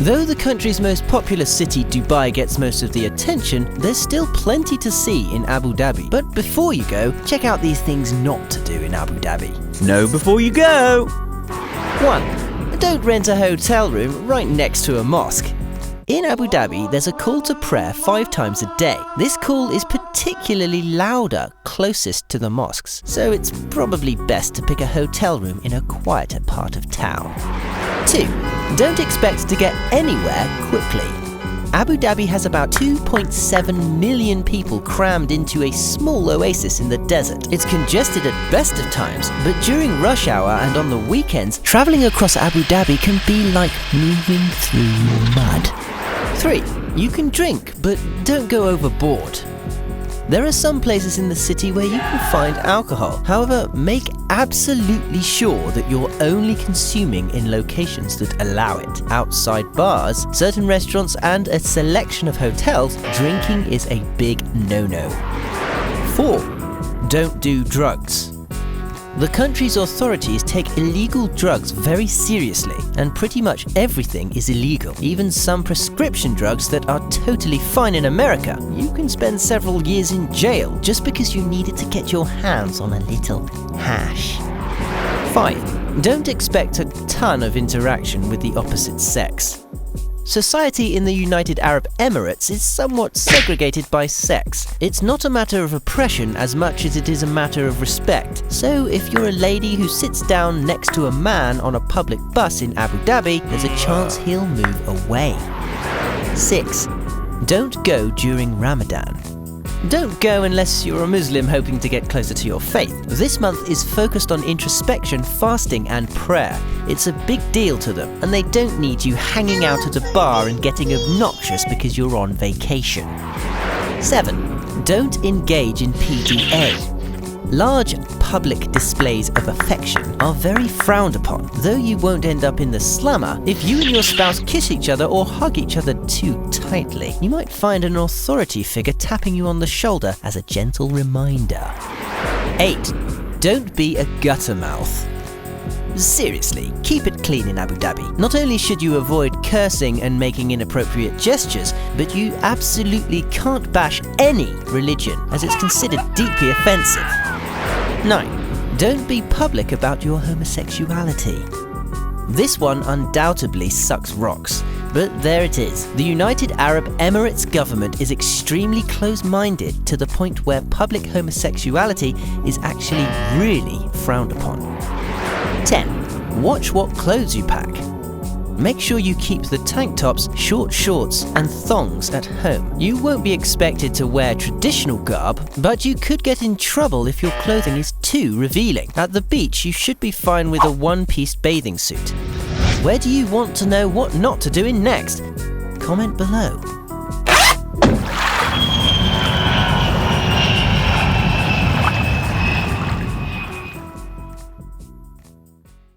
Though the country's most populous city, Dubai, gets most of the attention, there's still plenty to see in Abu Dhabi. But before you go, check out these things not to do in Abu Dhabi. Know before you go! 1. Don't rent a hotel room right next to a mosque. In Abu Dhabi, there's a call to prayer 5 times a day. This call is particularly louder closest to the mosques, so it's probably best to pick a hotel room in a quieter part of town. 2. Don't expect to get anywhere quickly. Abu Dhabi has about 2.7 million people crammed into a small oasis in the desert. It's congested at best of times, but during rush hour and on the weekends, traveling across Abu Dhabi can be like moving through mud. 3. You can drink, but don't go overboard. There are some places in the city where you can find alcohol. However, make absolutely sure that you're only consuming in locations that allow it. Outside bars, certain restaurants, and a selection of hotels, drinking is a big no-no. 4. Don't do drugs. The country's authorities take illegal drugs very seriously, and pretty much everything is illegal. Even some prescription drugs that are totally fine in America. You can spend several years in jail just because you needed to get your hands on a little hash. 5. Don't expect a ton of interaction with the opposite sex. Society in the United Arab Emirates is somewhat segregated by sex. It's not a matter of oppression as much as it is a matter of respect. So if you're a lady who sits down next to a man on a public bus in Abu Dhabi, there's a chance he'll move away. 6. Don't go during Ramadan. Don't go unless you're a Muslim hoping to get closer to your faith. This month is focused on introspection, fasting and prayer. It's a big deal to them, and they don't need you hanging out at a bar and getting obnoxious because you're on vacation. 7. Don't engage in PDA. Large public displays of affection are very frowned upon. Though you won't end up in the slammer, if you and your spouse kiss each other or hug each other too tightly, you might find an authority figure tapping you on the shoulder as a gentle reminder. 8. Don't be a gutter mouth. Seriously, keep it clean in Abu Dhabi. Not only should you avoid cursing and making inappropriate gestures, but you absolutely can't bash any religion as it's considered deeply offensive. 9. Don't be public about your homosexuality. This one undoubtedly sucks rocks, but there it is. The United Arab Emirates government is extremely close-minded to the point where public homosexuality is actually really frowned upon. 10. Watch what clothes you pack. Make sure you keep the tank tops, short shorts and thongs at home. You won't be expected to wear traditional garb, but you could get in trouble if your clothing is too revealing. At the beach, you should be fine with a one-piece bathing suit. Where do you want to know what not to do in next? Comment below.